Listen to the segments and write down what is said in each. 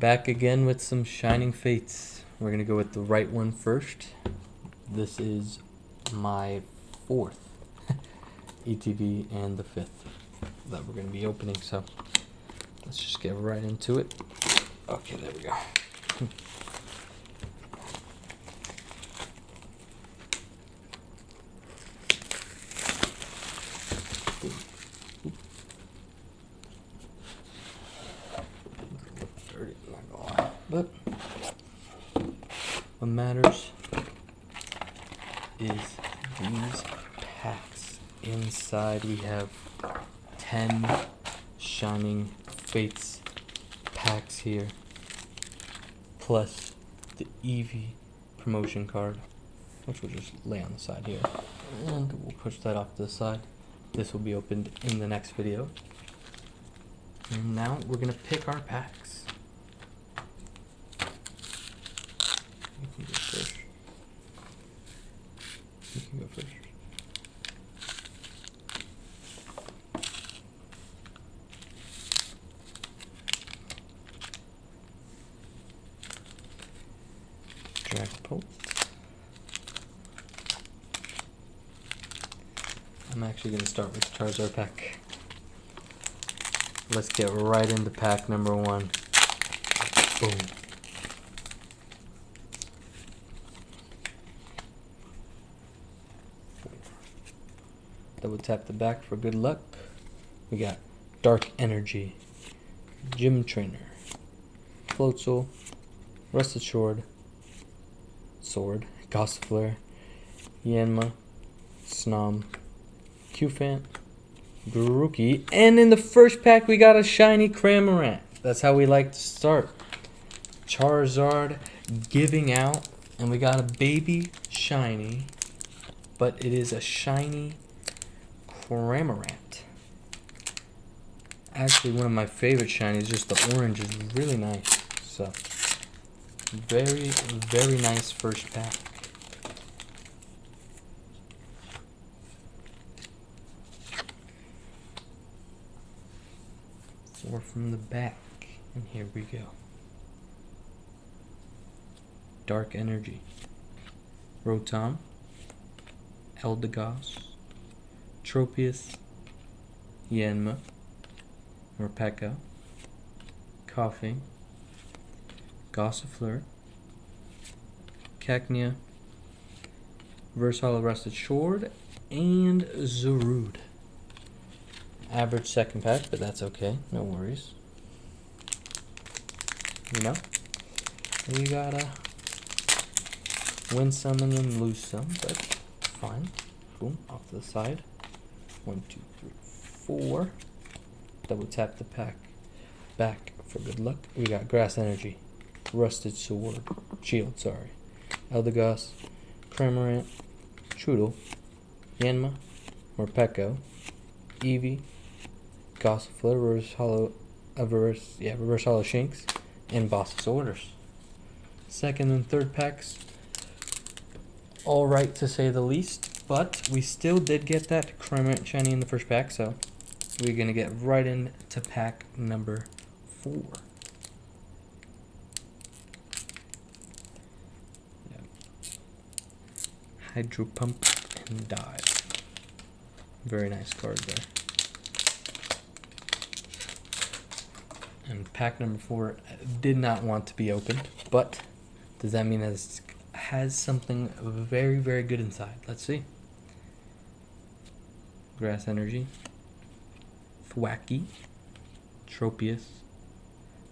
Back again with some Shining Fates. We're going to go with the right one first. This is my fourth ETB and the fifth that we're going to be opening. So let's just get right into it. Okay, there we go. Dirty, I'm not gonna lie. But what matters is these packs. Inside we have 10 Shining Fates packs here, plus the Eevee promotion card, which we'll just lay on the side here, and we'll push that off to the side. This will be opened in the next video. And now we're gonna pick our packs. You can go first. You can go first. Dragapult. I'm actually going to start with the Charizard pack. Let's get right into pack number 1. Boom. Double tap the back for good luck. We got Dark Energy, Gym Trainer, Floatzel, Rusted Sword, Gossifleur, Yanma, Snom, Qfant, Grookey, and in the first pack we got a shiny Cramorant. That's how we like to start. Charizard giving out, and we got a baby shiny, but it is a shiny Cramorant. Actually, one of my favorite shinies, just the orange is really nice. So, very, very nice first pack. Four from the back, and here we go. Dark Energy, Rotom, Eldegoss, Tropius, Yanma, Morpeko, Coughing, Gossifleur, Cacnea, Versatile Rusted Sword, and Zarude. Average second pack, but that's okay. No worries. You know? We gotta win some and then lose some, but fine. Boom, off to the side. 1, 2, 3, 4. Double tap the pack back for good luck. We got Grass Energy, Rusted Sword, Shield, Eldegoss, Cramorant, Choodle, Yanma, Morpeko, Eevee, Gossifleur, Reverse Hollow Shinx, and Boss's Orders. Second and third packs, all right to say the least, but we still did get that Cramorant shiny in the first pack, so we're gonna get right into pack number 4. Hydro Pump and Dive. Very nice card there. And pack number 4 did not want to be opened, but does that mean it has something very, very good inside? Let's see. Grass Energy, Thwackey, Tropius,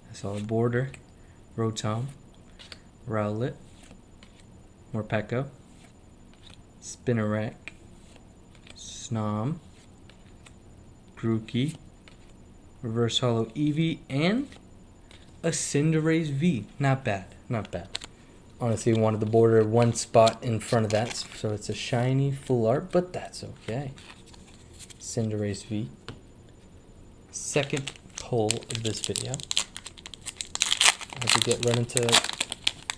I saw a border, Rotom, Rowlet, Morpeko, Spinarak, Snom, Grookey, Reverse Hollow Eevee, and a Cinderace V. Not bad, not bad. Honestly, wanted the border one spot in front of that, so it's a shiny full art, but that's okay. Cinderace V. Second pull of this video. I have to get right into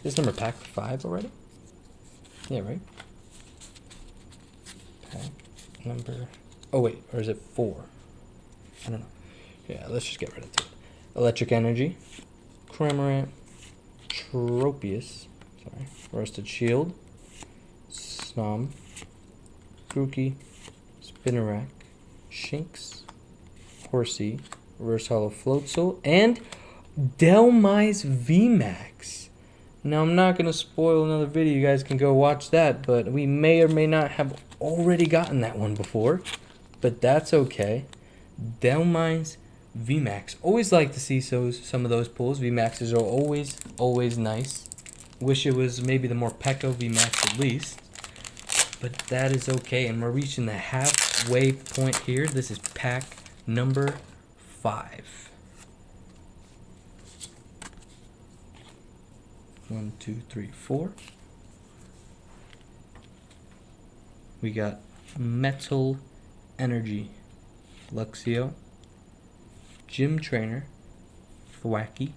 this number pack 5 already. Yeah, right. Pack number. Oh wait, or is it 4? I don't know. Yeah, let's just get right into it. Electric Energy, Cramorant, Tropius, sorry, Rusted Shield, Snom, Grookey, Spinarak, Shinx, Horsey, Reverse Hollow Floatzel, and Delmise VMAX. Now, I'm not going to spoil another video. You guys can go watch that, but we may or may not have already gotten that one before, but that's okay. Delmise VMAX. Always like to see some of those pulls. VMAXs are always nice. Wish it was maybe the more Pekka VMAX at least, but that is okay. And we're reaching the halfway point here. This is pack number 5. 1, 2, 3, 4. We got Metal Energy, Luxio, Gym Trainer, Thwacky,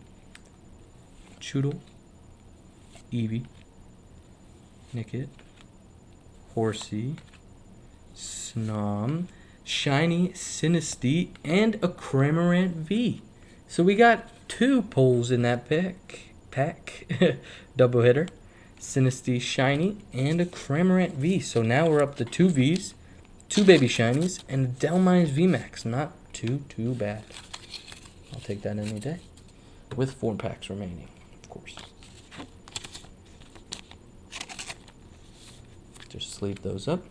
Choodle, Eevee, Nickit, Horsey, Snom, Shiny Sinistea, and a Cramorant V. So we got 2 pulls in that pack. Double hitter, Sinistea Shiny, and a Cramorant V. So now we're up to 2 Vs, 2 baby shinies, and a Delmise VMAX. Not too bad. I'll take that any day. With 4 packs remaining, of course. Just sleeve those up.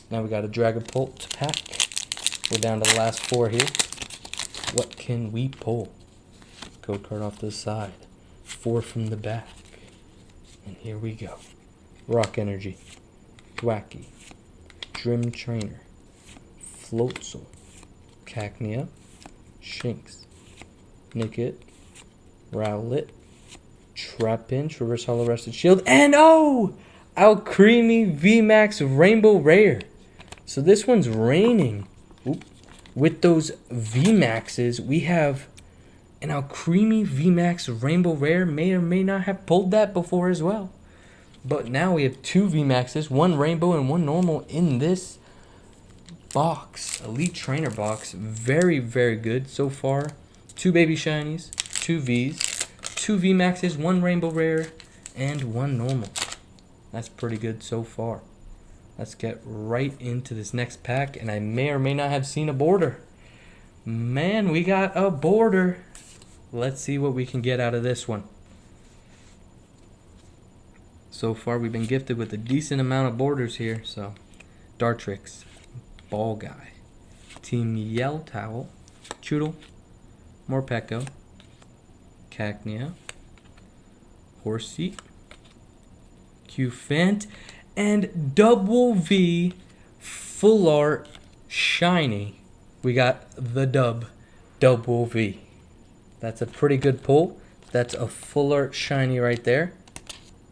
Now we got a Dragapult pack. We're down to the last 4 here. What can we pull? Code card off to the side. 4 from the back. And here we go. Rock Energy, Thwacky, Gym Trainer, Floatzel, Cacnea, Shinx, Nickit, Rowlet, Trapinch, Reverse Hollow Rusted Shield, and oh! Alcremie VMAX Rainbow Rare. So this one's raining. Oop. With those VMAXs, we have an Alcremie VMAX Rainbow Rare. May or may not have pulled that before as well. But now we have 2 VMAXs, 1 Rainbow and 1 Normal in this box. Elite Trainer box. Very good so far. 2 baby shinies, 2 Vs, 2 VMAXs, 1 Rainbow Rare, and 1 Normal. That's pretty good so far. Let's get right into this next pack, and I may or may not have seen a border. Man, we got a border. Let's see what we can get out of this one. So far, we've been gifted with a decent amount of borders here. So, Dartrix, Ball Guy, Team Yell Towel, Choodle, Morpeko, Cacnea, Horsey, Qfant, and Double V Full Art Shiny. We got the Double V. That's a pretty good pull. That's a Full Art Shiny right there.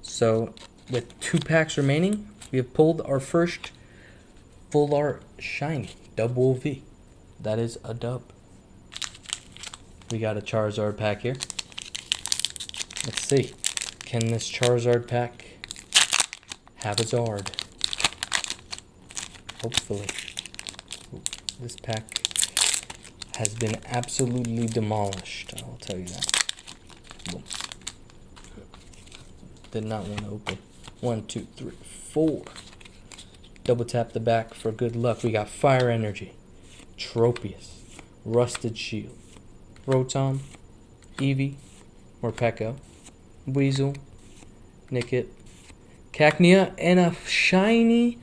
So with 2 packs remaining, we have pulled our first Full Art Shiny, Double V. That is a dub. We got a Charizard pack here. Let's see. Can this Charizard pack have a Zard? Hopefully. This pack has been absolutely demolished. I will tell you that. Boom. Did not want to open. 1, 2, 3, 4. Double tap the back for good luck. We got Fire Energy, Tropius, Rusted Shield, Rotom, Eevee, Morpeko, Weasel, Nickit, Cacnea, and a shiny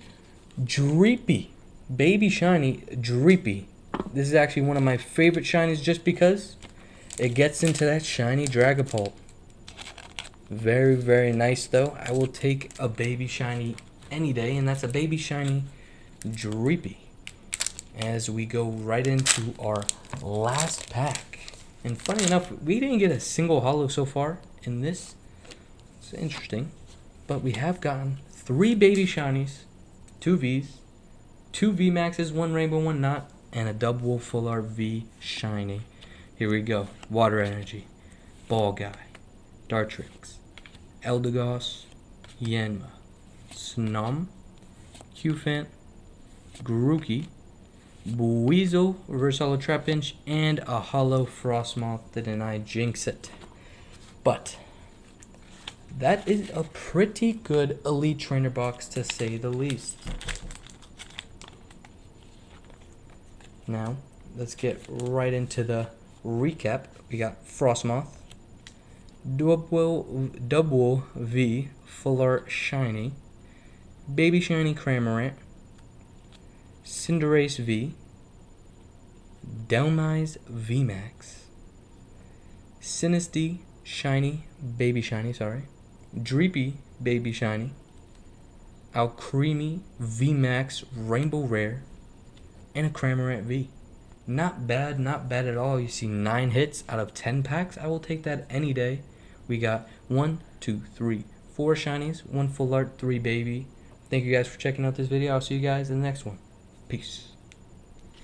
Dreepy. Baby shiny Dreepy. This is actually one of my favorite shinies just because it gets into that shiny Dragapult. Very nice though. I will take a baby shiny any day, and that's a baby shiny Dreepy. As we go right into our last pack. And funny enough, we didn't get a single holo so far in this. It's interesting. But we have gotten 3 baby shinies, 2 Vs, 2 VMAXs, 1 Rainbow, 1 not, and a double Full Art V Shiny. Here we go. Water Energy, Ball Guy, Dartrix, Eldegoss, Yanma, Snom, Qfant, Grookey, Weasel, Reverse Hollow Trapinch, and a Hollow Frostmoth. Didn't I jinx it? But that is a pretty good Elite Trainer box, to say the least. Now, let's get right into the recap. We got Frostmoth, Double V Full Art Shiny, Baby Shiny Cramorant, Cinderace V, Delmise VMAX, Sinistea Shiny, Baby Shiny, Dreepy Baby Shiny, Alcremie VMAX Rainbow Rare, and a Cramorant V. Not bad at all. You see 9 hits out of 10 packs. I will take that any day. We got 1, 2, 3, 4 shinies, 1 full art, 3 baby. Thank you guys for checking out this video. I'll see you guys in the next one. Peace.